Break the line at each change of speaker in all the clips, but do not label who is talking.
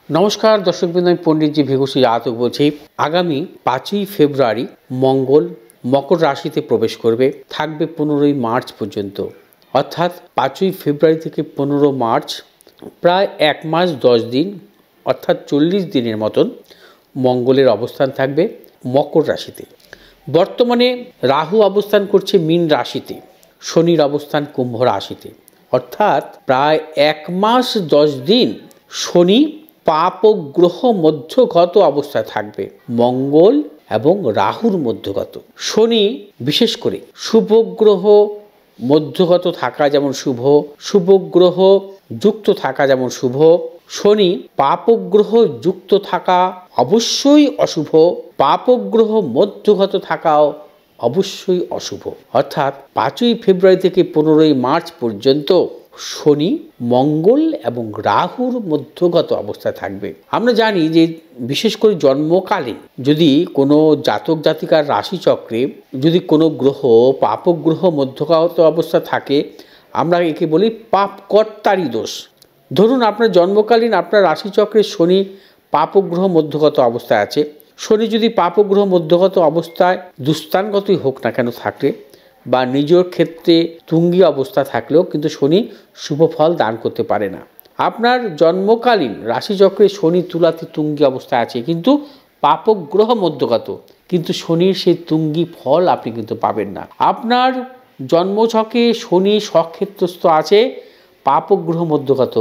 নমস্কার দর্শকবৃন্দ, আমি পণ্ডিতজি ভিঘুষী জাতক বলছি। আগামী 5ই ফেব্রুয়ারি মঙ্গল মকর রাশিতে প্রবেশ করবে, থাকবে 15ই মার্চ পর্যন্ত। অর্থাৎ 5ই ফেব্রুয়ারি থেকে 15 মার্চ প্রায় 1 মাস 10 দিন অর্থাৎ 40 দিনের মতন মঙ্গলের অবস্থান থাকবে মকর রাশিতে। বর্তমানে রাহু অবস্থান করছে মীন রাশিতে, শনির অবস্থান কুম্ভ রাশিতে। অর্থাৎ প্রায় 1 মাস 10 দিন শনি পাপ গ্রহ মধ্যগত অবস্থায় থাকবে, মঙ্গল এবং রাহুর মধ্যগত। শনি বিশেষ করে শুভ গ্রহ মধ্যগত থাকা যেমন শুভ, শুভ গ্রহ যুক্ত থাকা যেমন শুভ, শনি পাপগ্রহ যুক্ত থাকা অবশ্যই অশুভ, পাপগ্রহ মধ্যগত থাকাও অবশ্যই অশুভ। অর্থাৎ 5ই ফেব্রুয়ারি থেকে 15ই মার্চ পর্যন্ত শনি মঙ্গল এবং রাহুর মধ্যগত অবস্থায় থাকবে। আমরা জানি যে বিশেষ করে জন্মকালীন যদি কোনো জাতক জাতিকার রাশিচক্রে যদি কোনো গ্রহ পাপগ্রহ মধ্যগত অবস্থা থাকে, আমরা একে বলি পাপকর্তারি দোষ। ধরুন আপনার জন্মকালীন আপনার রাশিচক্রে শনি পাপগ্রহ মধ্যগত অবস্থায় আছে। শনি যদি পাপগ্রহ মধ্যগত অবস্থায় দুস্থানগতই হোক না কেন থাকলে বা নিজের ক্ষেত্রে তুঙ্গি অবস্থা থাকলেও কিন্তু শনি শুভ ফল দান করতে পারে না। আপনার জন্মকালীন রাশিচক্রে শনি তুলাতে তুঙ্গি অবস্থায় আছে কিন্তু পাপগ্রহ মধ্যগত, কিন্তু শনির সেই তুঙ্গি ফল আপনি কিন্তু পাবেন না। আপনার জন্মছকে শনি স্বক্ষেত্রস্থ আছে পাপগ্রহ মধ্যগত,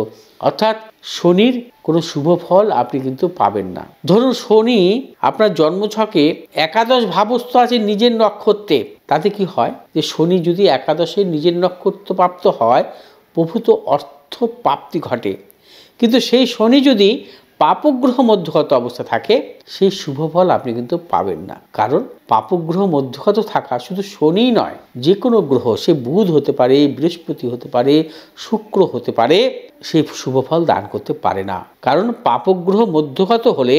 অর্থাৎ শনির কোনো শুভ ফল আপনি কিন্তু পাবেন না। ধরুন শনি আপনার জন্মছকে একাদশ ভাবস্থ আছে নিজের নক্ষত্রে, তাতে কি হয় যে শনি যদি একাদশে নিজের নক্ষত্র প্রাপ্ত হয় প্রভূত অর্থ প্রাপ্তি ঘটে। কিন্তু সেই শনি যদি পাপগ্রহ মধ্যগত অবস্থা থাকে সেই শুভ ফল আপনি কিন্তু পাবেন না। কারণ পাপগ্রহ মধ্যগত থাকা শুধু শনি নয়, যে কোনো গ্রহ, সে বুধ হতে পারে, বৃহস্পতি হতে পারে, শুক্র হতে পারে, সেই শুভ ফল দান করতে পারে না। কারণ পাপগ্রহ মধ্যগত হলে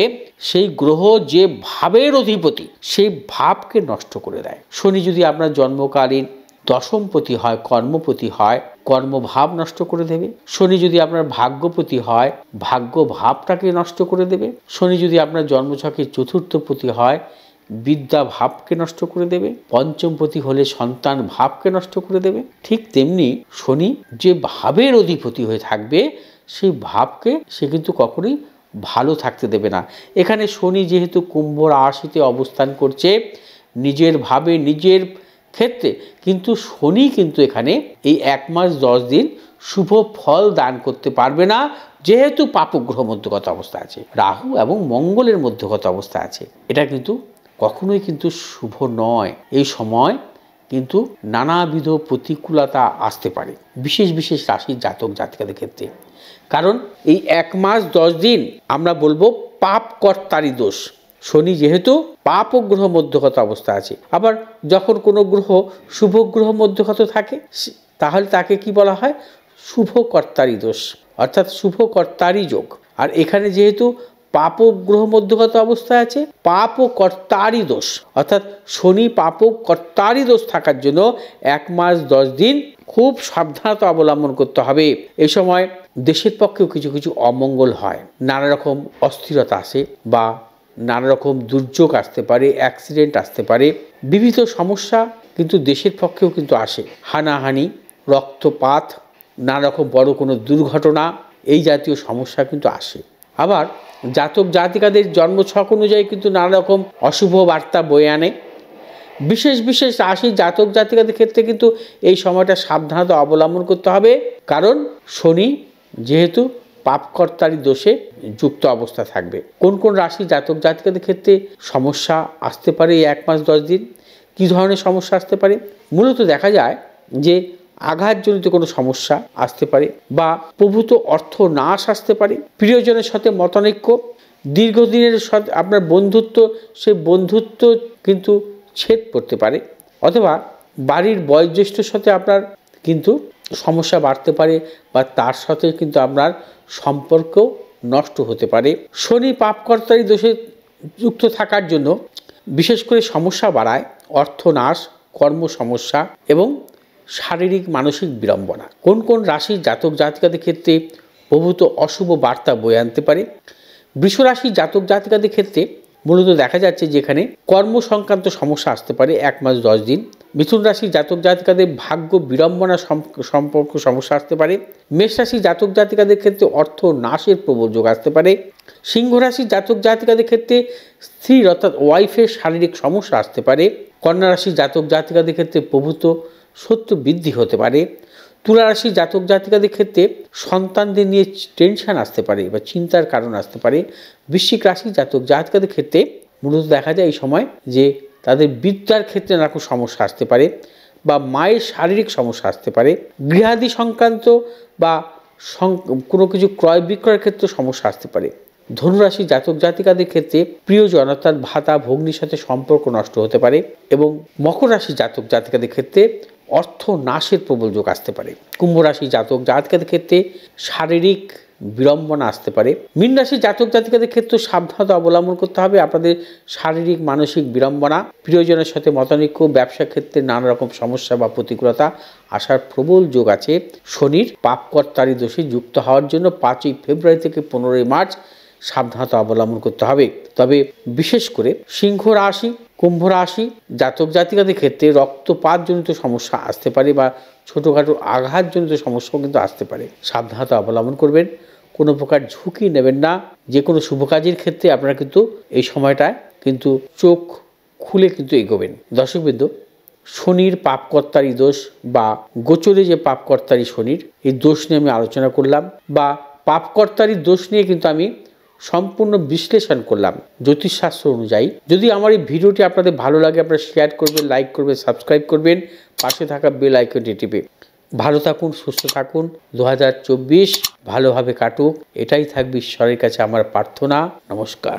সেই গ্রহ যে ভাবের অধিপতি সেই ভাবকে নষ্ট করে দেয়। শনি যদি আপনার জন্মকালীন দশমপতি হয়, কর্মপতি হয়, কর্মভাব নষ্ট করে দেবে। শনি যদি আপনার ভাগ্যপতি হয়, ভাগ্য ভাবটাকে নষ্ট করে দেবে। শনি যদি আপনার জন্মছকে চতুর্থপতি হয়, বিদ্যা ভাবকে নষ্ট করে দেবে। পঞ্চমপতি হলে সন্তান ভাবকে নষ্ট করে দেবে। ঠিক তেমনি শনি যে ভাবের অধিপতি হয়ে থাকবে সেই ভাবকে সে কিন্তু কখনোই ভালো থাকতে দেবে না। এখানে শনি যেহেতু কুম্ভ রাশিতে অবস্থান করছে নিজের ভাবে নিজের ক্ষেত্রে, কিন্তু শনি কিন্তু এখানে এই 1 মাস 10 দিন শুভ ফল দান করতে পারবে না, যেহেতু পাপগ্রহ মধ্যগত অবস্থা আছে, রাহু এবং মঙ্গলের মধ্যগত অবস্থা আছে। এটা কিন্তু কখনোই কিন্তু শুভ নয়। এই সময় কিন্তু নানাবিধ প্রতিকূলতা আসতে পারে বিশেষ বিশেষ রাশির জাতক জাতিকাদের ক্ষেত্রে। কারণ এই 1 মাস 10 দিন আমরা বলবো পাপকর্তারি দোষ। শনি যেহেতু পাপগ্রহ মধ্যগত অবস্থা আছে, আবার যখন কোনো গ্রহ শুভ গ্রহ মধ্যগত থাকে তাহলে তাকে কি বলা হয়? শুভকর্তারি দোষ, অর্থাৎ শুভকর্তারি যোগ। আর এখানে যেহেতু পাপগ্রহ মধ্যগত অবস্থায় আছে পাপকর্তারি দোষ, অর্থাৎ শনি পাপকর্তারি দোষ থাকার জন্য 1 মাস 10 দিন খুব সাবধানতা অবলম্বন করতে হবে। এই সময় দেশের পক্ষেও কিছু কিছু অমঙ্গল হয়, নানা রকম অস্থিরতা আসে বা নানা রকম দুর্যোগ আসতে পারে, অ্যাক্সিডেন্ট আসতে পারে, বিবিধ সমস্যা কিন্তু দেশের পক্ষেও কিন্তু আসে। হানাহানি, রক্তপাত, নানা রকম বড় কোনো দুর্ঘটনা, এই জাতীয় সমস্যা কিন্তু আসে। আবার জাতক জাতিকাদের জন্মছক অনুযায়ী কিন্তু নানা রকম অশুভ বার্তা বয়ে আনে। বিশেষ বিশেষ রাশির জাতক জাতিকাদের ক্ষেত্রে কিন্তু এই সময়টা সাবধানতা অবলম্বন করতে হবে। কারণ শনি যেহেতু পাপকর্তারি দোষে যুক্ত অবস্থা থাকবে। কোন কোন রাশি জাতক জাতিকাদের ক্ষেত্রে সমস্যা আসতে পারে এই 1 মাস 10 দিন? কী ধরনের সমস্যা আসতে পারে? মূলত দেখা যায় যে আঘাতজনিত কোনো সমস্যা আসতে পারে বা প্রভূত অর্থ নাশ আসতে পারে, প্রিয়জনের সাথে মতানৈক্য, দীর্ঘদিনের সাথে আপনার বন্ধুত্ব, সেই বন্ধুত্ব কিন্তু ছেদ পড়তে পারে, অথবা বাড়ির বয়োজ্যেষ্ঠর সাথে আপনার কিন্তু সমস্যা বাড়তে পারে বা তার সাথে কিন্তু আপনার সম্পর্ক নষ্ট হতে পারে। শনি পাপকর্তারি দোষে যুক্ত থাকার জন্য বিশেষ করে সমস্যা বাড়ায় অর্থনাশ, কর্ম সমস্যা এবং শারীরিক মানসিক বিড়ম্বনা। কোন কোন রাশির জাতক জাতিকাদের ক্ষেত্রে প্রভূত অশুভ বার্তা বয়ে আনতে পারে? বৃষরাশি জাতক জাতিকাদের ক্ষেত্রে মূলত দেখা যাচ্ছে যেখানে কর্ম সংক্রান্ত সমস্যা আসতে পারে 1 মাস 10 দিন। মিথুন রাশি জাতক জাতিকাদের ভাগ্য বিড়ম্বনা সম্পর্ক সমস্যা আসতে পারে। মেষ রাশি জাতক জাতিকাদের ক্ষেত্রে অর্থ নাশের প্রবল যোগ আসতে পারে। সিংহ রাশি জাতক জাতিকাদের ক্ষেত্রে স্ত্রীর অর্থাৎ ওয়াইফের শারীরিক সমস্যা আসতে পারে। কন্যা রাশি জাতক জাতিকাদের ক্ষেত্রে প্রভূত শত্রু বৃদ্ধি হতে পারে। তুলা রাশি জাতক জাতিকাদের ক্ষেত্রে সন্তানদের নিয়ে টেনশন আসতে পারে বা চিন্তার কারণ আসতে পারে। বৃশ্চিক রাশি জাতক জাতিকাদের ক্ষেত্রে মূলত দেখা যায় এই সময় যে তাদের বিদ্যার ক্ষেত্রে নানা সমস্যা আসতে পারে বা মায়ের শারীরিক সমস্যা আসতে পারে। গৃহাদি সংক্রান্ত বা কোনো কিছু ক্রয় বিক্রয়ের ক্ষেত্রে সমস্যা আসতে পারে। ধনুরাশি জাতক জাতিকাদের ক্ষেত্রে প্রিয়জন অর্থাৎ ভাতা ভগ্নির সাথে সম্পর্ক নষ্ট হতে পারে। এবং মকর রাশি জাতক জাতিকাদের ক্ষেত্রে অর্থ নাশের প্রবল যোগ আসতে পারে। কুম্ভ রাশি জাতক জাতিকাদের ক্ষেত্রে শারীরিক বিড়ম্বনা আসতে পারে। মীন রাশি জাতক জাতিকাদের ক্ষেত্রে সাবধানতা অবলম্বন করতে হবে। আপনাদের শারীরিক মানসিক বিড়ম্বনা, প্রিয়জনের সাথে মতানৈক্য, ব্যবসা ক্ষেত্রে নানা রকম সমস্যা বা প্রতিকূলতা আসার প্রবল যোগ আছে। শনির পাপকর্তারি দোষে যুক্ত হওয়ার জন্য 5ই ফেব্রুয়ারি থেকে 15ই মার্চ সাবধানতা অবলম্বন করতে হবে। তবে বিশেষ করে সিংহ রাশি, কুম্ভ রাশি জাতক জাতিকাদের ক্ষেত্রে রক্তপাতজনিত সমস্যা আসতে পারে বা ছোটোখাটো আঘাতজনিত সমস্যাও কিন্তু আসতে পারে। সাবধানতা অবলম্বন করবেন, কোনো প্রকার ঝুঁকি নেবেন না। যে কোনো শুভ কাজের ক্ষেত্রে আপনারা কিন্তু এই সময়টায় কিন্তু চোখ খুলে কিন্তু এগোবেন। দর্শকবৃন্দ, শনির পাপকর্তারি দোষ বা গোচরে যে পাপকর্তারি শনির এই দোষ নিয়ে আমি আলোচনা করলাম বা পাপকর্তারি দোষ নিয়ে কিন্তু আমি সম্পূর্ণ বিশ্লেষণ করলাম জ্যোতিষশাস্ত্র অনুযায়ী। যদি আমার এই ভিডিওটি আপনাদের ভালো লাগে আপনারা শেয়ার করবেন, লাইক করবেন, সাবস্ক্রাইব করবেন, পাশে থাকা বেল আইকনটি টিপে। ভালো থাকুন, সুস্থ থাকুন। 2024 ভালোভাবে কাটুক, এটাই থাকবে ঈশ্বরের কাছে আমার প্রার্থনা। নমস্কার।